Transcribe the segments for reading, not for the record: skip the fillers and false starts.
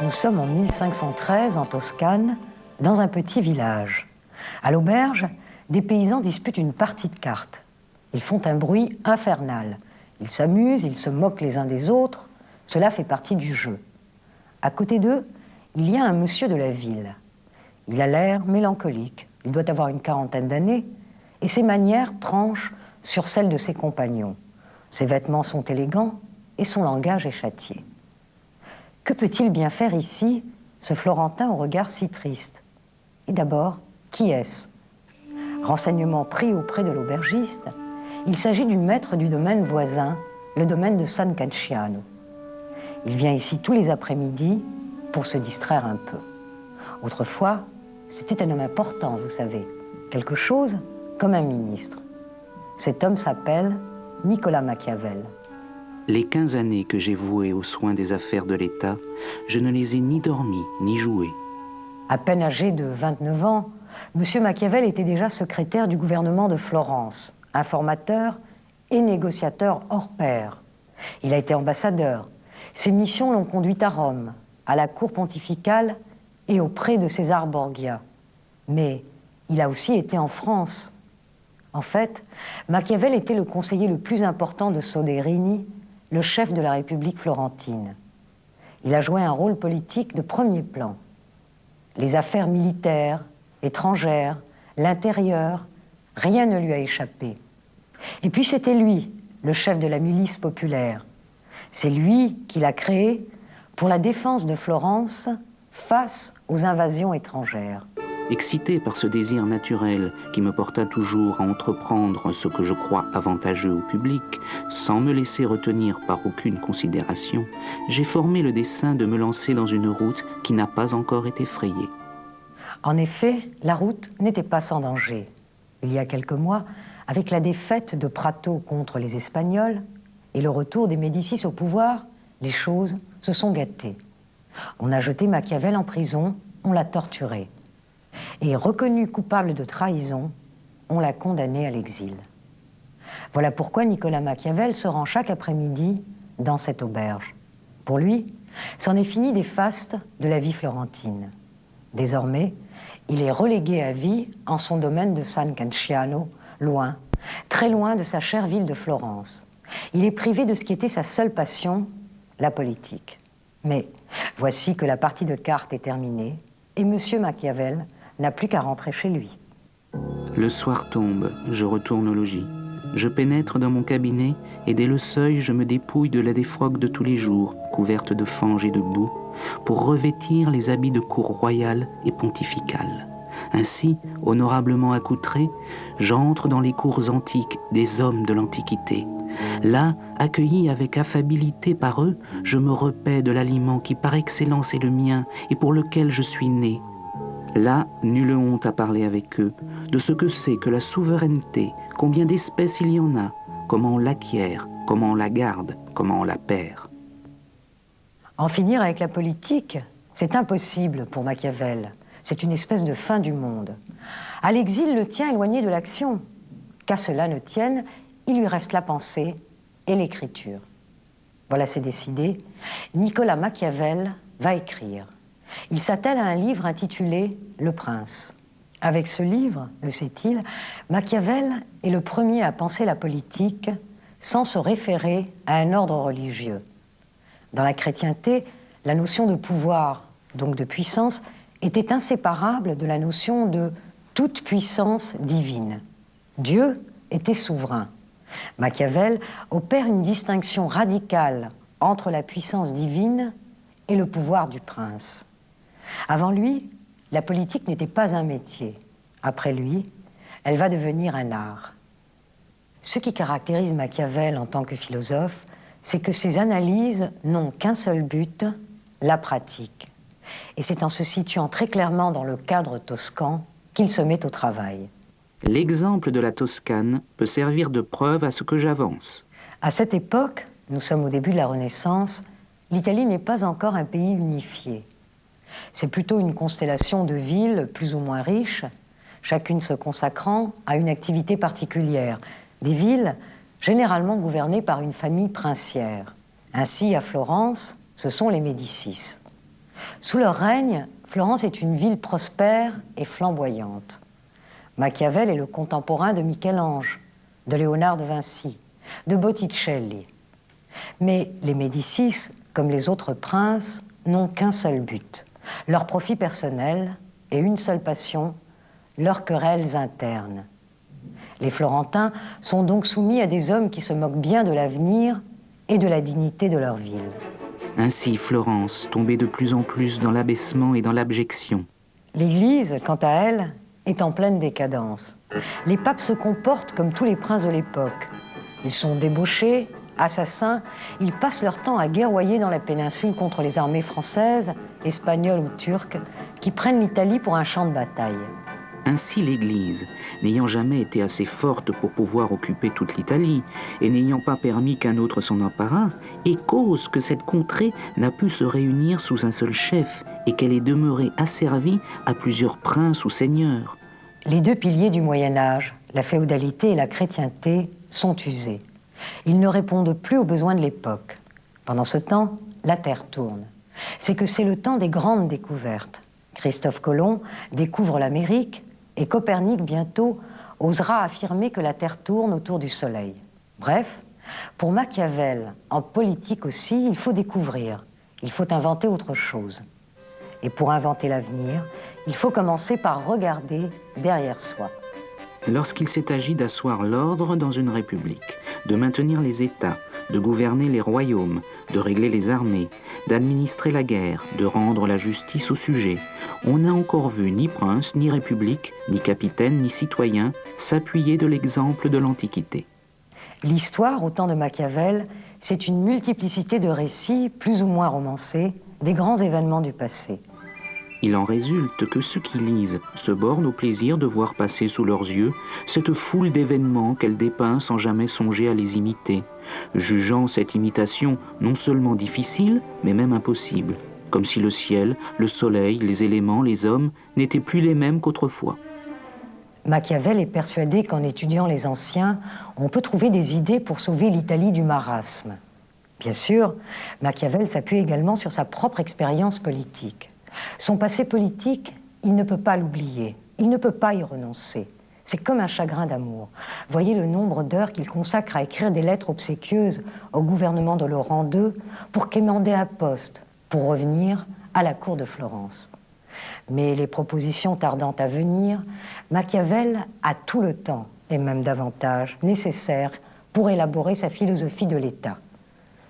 Nous sommes en 1513 en Toscane, dans un petit village. À l'auberge, des paysans disputent une partie de cartes. Ils font un bruit infernal. Ils s'amusent, ils se moquent les uns des autres. Cela fait partie du jeu. À côté d'eux, il y a un monsieur de la ville. Il a l'air mélancolique. Il doit avoir une quarantaine d'années et ses manières tranchent sur celles de ses compagnons. Ses vêtements sont élégants et son langage est châtié. Que peut-il bien faire ici, ce Florentin au regard si triste? Et d'abord, qui est-ce? Renseignement pris auprès de l'aubergiste, il s'agit du maître du domaine voisin, le domaine de San Casciano. Il vient ici tous les après-midi pour se distraire un peu. Autrefois, c'était un homme important, vous savez, quelque chose comme un ministre. Cet homme s'appelle Nicolas Machiavel. Les 15 années que j'ai vouées aux soins des affaires de l'État, je ne les ai ni dormies ni jouées. À peine âgé de 29 ans, M. Machiavel était déjà secrétaire du gouvernement de Florence, informateur et négociateur hors pair. Il a été ambassadeur. Ses missions l'ont conduit à Rome, à la cour pontificale et auprès de César Borgia. Mais il a aussi été en France. En fait, Machiavel était le conseiller le plus important de Soderini, le chef de la République florentine. Il a joué un rôle politique de premier plan. Les affaires militaires, étrangères, l'intérieur, rien ne lui a échappé. Et puis c'était lui, le chef de la milice populaire. C'est lui qui l'a créé pour la défense de Florence face aux invasions étrangères. Excité par ce désir naturel qui me porta toujours à entreprendre ce que je crois avantageux au public, sans me laisser retenir par aucune considération, j'ai formé le dessein de me lancer dans une route qui n'a pas encore été frayée. En effet, la route n'était pas sans danger. Il y a quelques mois, avec la défaite de Prato contre les Espagnols et le retour des Médicis au pouvoir, les choses se sont gâtées. On a jeté Machiavel en prison, on l'a torturé. Et reconnu coupable de trahison, on l'a condamné à l'exil. Voilà pourquoi Nicolas Machiavel se rend chaque après-midi dans cette auberge. Pour lui, c'en est fini des fastes de la vie florentine. Désormais, il est relégué à vie en son domaine de San Casciano, loin, très loin de sa chère ville de Florence. Il est privé de ce qui était sa seule passion, la politique. Mais voici que la partie de cartes est terminée et M. Machiavel n'a plus qu'à rentrer chez lui. Le soir tombe, je retourne au logis. Je pénètre dans mon cabinet et dès le seuil, je me dépouille de la défroque de tous les jours, couverte de fange et de boue, pour revêtir les habits de cour royale et pontificale. Ainsi, honorablement accoutré, j'entre dans les cours antiques des hommes de l'Antiquité. Là, accueilli avec affabilité par eux, je me repais de l'aliment qui par excellence est le mien et pour lequel je suis né. Là, nulle honte à parler avec eux, de ce que c'est que la souveraineté, combien d'espèces il y en a, comment on l'acquiert, comment on la garde, comment on la perd. En finir avec la politique, c'est impossible pour Machiavel. C'est une espèce de fin du monde. À l'exil le tient éloigné de l'action. Qu'à cela ne tienne, il lui reste la pensée et l'écriture. Voilà, c'est décidé. Nicolas Machiavel va écrire. Il s'attelle à un livre intitulé « Le Prince ». Avec ce livre, le sait-il, Machiavel est le premier à penser la politique sans se référer à un ordre religieux. Dans la chrétienté, la notion de pouvoir, donc de puissance, était inséparable de la notion de toute puissance divine. Dieu était souverain. Machiavel opère une distinction radicale entre la puissance divine et le pouvoir du prince. Avant lui, la politique n'était pas un métier. Après lui, elle va devenir un art. Ce qui caractérise Machiavel en tant que philosophe, c'est que ses analyses n'ont qu'un seul but, la pratique. Et c'est en se situant très clairement dans le cadre toscan qu'il se met au travail. L'exemple de la Toscane peut servir de preuve à ce que j'avance. À cette époque, nous sommes au début de la Renaissance, l'Italie n'est pas encore un pays unifié. C'est plutôt une constellation de villes plus ou moins riches, chacune se consacrant à une activité particulière. Des villes généralement gouvernées par une famille princière. Ainsi, à Florence, ce sont les Médicis. Sous leur règne, Florence est une ville prospère et flamboyante. Machiavel est le contemporain de Michel-Ange, de Léonard de Vinci, de Botticelli. Mais les Médicis, comme les autres princes, n'ont qu'un seul but, leur profit personnel et une seule passion, leurs querelles internes. Les Florentins sont donc soumis à des hommes qui se moquent bien de l'avenir et de la dignité de leur ville. Ainsi Florence, tombée de plus en plus dans l'abaissement et dans l'abjection. L'Église, quant à elle, est en pleine décadence. Les papes se comportent comme tous les princes de l'époque. Ils sont débauchés, assassins, ils passent leur temps à guerroyer dans la péninsule contre les armées françaises, espagnoles ou turques, qui prennent l'Italie pour un champ de bataille. Ainsi l'Église, n'ayant jamais été assez forte pour pouvoir occuper toute l'Italie, et n'ayant pas permis qu'un autre s'en emparât, est cause que cette contrée n'a pu se réunir sous un seul chef, et qu'elle est demeurée asservie à plusieurs princes ou seigneurs. Les deux piliers du Moyen-Âge, la féodalité et la chrétienté, sont usés. Ils ne répondent plus aux besoins de l'époque. Pendant ce temps, la Terre tourne. C'est que c'est le temps des grandes découvertes. Christophe Colomb découvre l'Amérique, et Copernic, bientôt, osera affirmer que la Terre tourne autour du Soleil. Bref, pour Machiavel, en politique aussi, il faut découvrir, il faut inventer autre chose. Et pour inventer l'avenir, il faut commencer par regarder derrière soi. Lorsqu'il s'est agi d'asseoir l'ordre dans une république, de maintenir les États, de gouverner les royaumes, de régler les armées, d'administrer la guerre, de rendre la justice aux sujets, on n'a encore vu ni prince, ni république, ni capitaine, ni citoyen s'appuyer de l'exemple de l'Antiquité. L'histoire, au temps de Machiavel, c'est une multiplicité de récits, plus ou moins romancés, des grands événements du passé. Il en résulte que ceux qui lisent se bornent au plaisir de voir passer sous leurs yeux cette foule d'événements qu'elle dépeint sans jamais songer à les imiter, jugeant cette imitation non seulement difficile, mais même impossible, comme si le ciel, le soleil, les éléments, les hommes n'étaient plus les mêmes qu'autrefois. Machiavel est persuadé qu'en étudiant les anciens, on peut trouver des idées pour sauver l'Italie du marasme. Bien sûr, Machiavel s'appuie également sur sa propre expérience politique. Son passé politique, il ne peut pas l'oublier, il ne peut pas y renoncer. C'est comme un chagrin d'amour. Voyez le nombre d'heures qu'il consacre à écrire des lettres obséquieuses au gouvernement de Laurent II pour quémander un poste, pour revenir à la cour de Florence. Mais les propositions tardant à venir, Machiavel a tout le temps, et même davantage, nécessaire pour élaborer sa philosophie de l'État.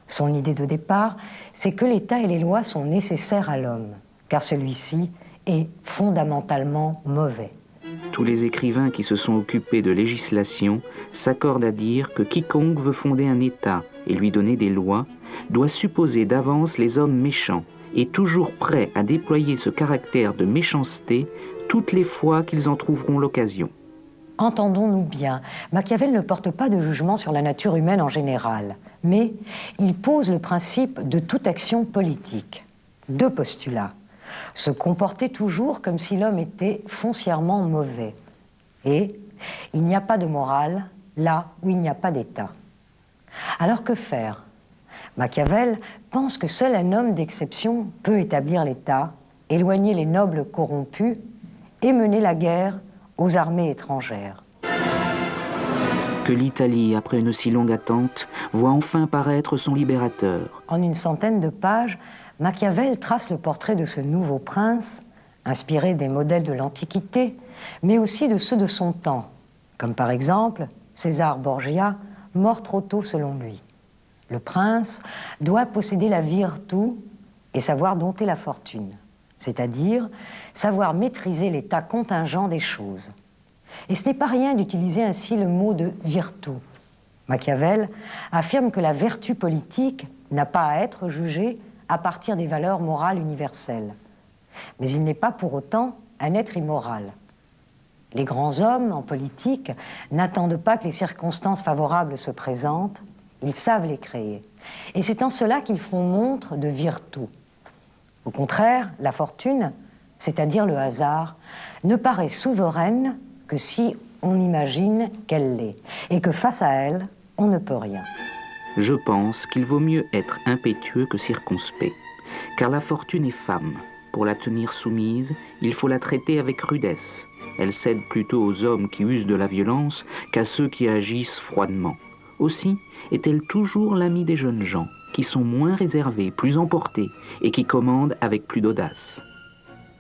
Son idée de départ, c'est que l'État et les lois sont nécessaires à l'homme, car celui-ci est fondamentalement mauvais. Tous les écrivains qui se sont occupés de législation s'accordent à dire que quiconque veut fonder un État et lui donner des lois doit supposer d'avance les hommes méchants et toujours prêts à déployer ce caractère de méchanceté toutes les fois qu'ils en trouveront l'occasion. Entendons-nous bien, Machiavel ne porte pas de jugement sur la nature humaine en général, mais il pose le principe de toute action politique. Deux postulats. Se comporter toujours comme si l'homme était foncièrement mauvais. Et il n'y a pas de morale là où il n'y a pas d'État. Alors que faire ? Machiavel pense que seul un homme d'exception peut établir l'État, éloigner les nobles corrompus et mener la guerre aux armées étrangères. Que l'Italie, après une si longue attente, voit enfin paraître son libérateur. En une centaine de pages, Machiavel trace le portrait de ce nouveau prince, inspiré des modèles de l'Antiquité, mais aussi de ceux de son temps, comme par exemple César Borgia, mort trop tôt selon lui. Le prince doit posséder la virtu et savoir dompter la fortune, c'est-à-dire savoir maîtriser l'état contingent des choses. Et ce n'est pas rien d'utiliser ainsi le mot de virtu. Machiavel affirme que la vertu politique n'a pas à être jugée à partir des valeurs morales universelles. Mais il n'est pas pour autant un être immoral. Les grands hommes en politique n'attendent pas que les circonstances favorables se présentent, ils savent les créer. Et c'est en cela qu'ils font montre de virtu. Au contraire, la fortune, c'est-à-dire le hasard, ne paraît souveraine que si on imagine qu'elle l'est, et que face à elle, on ne peut rien. Je pense qu'il vaut mieux être impétueux que circonspect. car la fortune est femme. Pour la tenir soumise, il faut la traiter avec rudesse. Elle cède plutôt aux hommes qui usent de la violence qu'à ceux qui agissent froidement. Aussi est-elle toujours l'amie des jeunes gens, qui sont moins réservés, plus emportés, et qui commandent avec plus d'audace.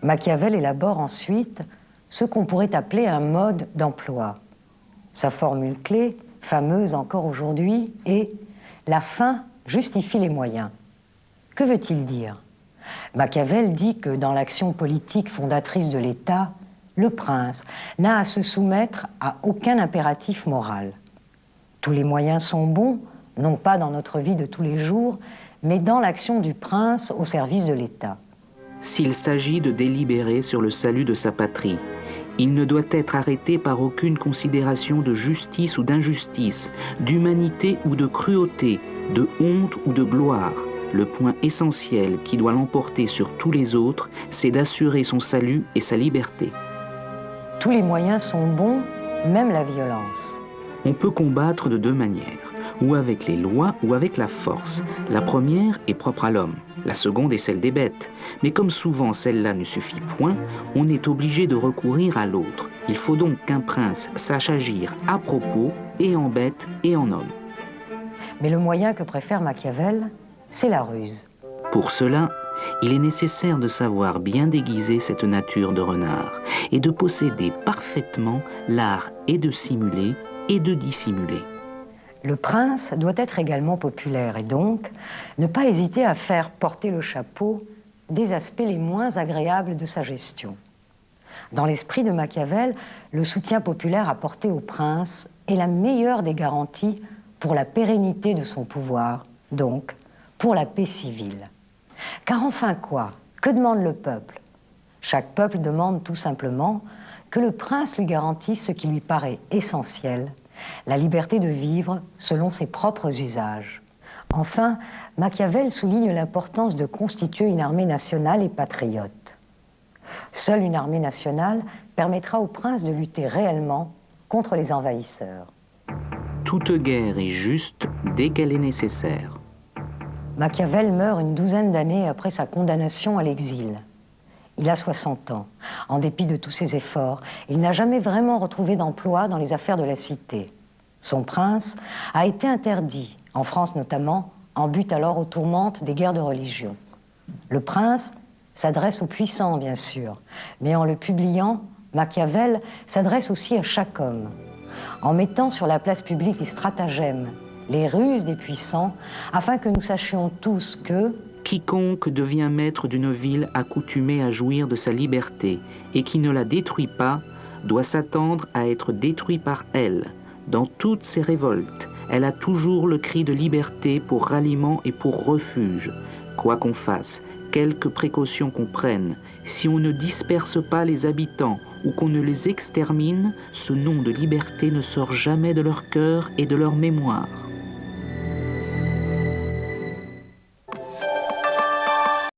Machiavel élabore ensuite ce qu'on pourrait appeler un mode d'emploi. Sa formule clé, fameuse encore aujourd'hui, est « la fin justifie les moyens ». Que veut-il dire? Machiavel dit que dans l'action politique fondatrice de l'État, le prince n'a à se soumettre à aucun impératif moral. Tous les moyens sont bons, non pas dans notre vie de tous les jours, mais dans l'action du prince au service de l'État. S'il s'agit de délibérer sur le salut de sa patrie, il ne doit être arrêté par aucune considération de justice ou d'injustice, d'humanité ou de cruauté, de honte ou de gloire. Le point essentiel qui doit l'emporter sur tous les autres, c'est d'assurer son salut et sa liberté. Tous les moyens sont bons, même la violence. On peut combattre de deux manières, ou avec les lois ou avec la force. La première est propre à l'homme, la seconde est celle des bêtes. Mais comme souvent celle-là ne suffit point, on est obligé de recourir à l'autre. Il faut donc qu'un prince sache agir à propos, et en bête et en homme. Mais le moyen que préfère Machiavel, c'est la ruse. Pour cela, il est nécessaire de savoir bien déguiser cette nature de renard et de posséder parfaitement l'art et de simuler et de dissimuler. Le prince doit être également populaire et donc ne pas hésiter à faire porter le chapeau des aspects les moins agréables de sa gestion. Dans l'esprit de Machiavel, le soutien populaire apporté au prince est la meilleure des garanties pour la pérennité de son pouvoir, donc pour la paix civile. Car enfin quoi? Que demande le peuple? Chaque peuple demande tout simplement que le prince lui garantisse ce qui lui paraît essentiel, la liberté de vivre selon ses propres usages. Enfin, Machiavel souligne l'importance de constituer une armée nationale et patriote. Seule une armée nationale permettra au prince de lutter réellement contre les envahisseurs. Toute guerre est juste dès qu'elle est nécessaire. Machiavel meurt une douzaine d'années après sa condamnation à l'exil. Il a 60 ans. En dépit de tous ses efforts, il n'a jamais vraiment retrouvé d'emploi dans les affaires de la cité. Son prince a été interdit, en France notamment, en but alors aux tourmentes des guerres de religion. Le prince s'adresse aux puissants, bien sûr, mais en le publiant, Machiavel s'adresse aussi à chaque homme. En mettant sur la place publique les stratagèmes, les ruses des puissants, afin que nous sachions tous que quiconque devient maître d'une ville accoutumée à jouir de sa liberté et qui ne la détruit pas, doit s'attendre à être détruit par elle. Dans toutes ses révoltes, elle a toujours le cri de liberté pour ralliement et pour refuge. Quoi qu'on fasse, quelques précautions qu'on prenne, si on ne disperse pas les habitants ou qu'on ne les extermine, ce nom de liberté ne sort jamais de leur cœur et de leur mémoire.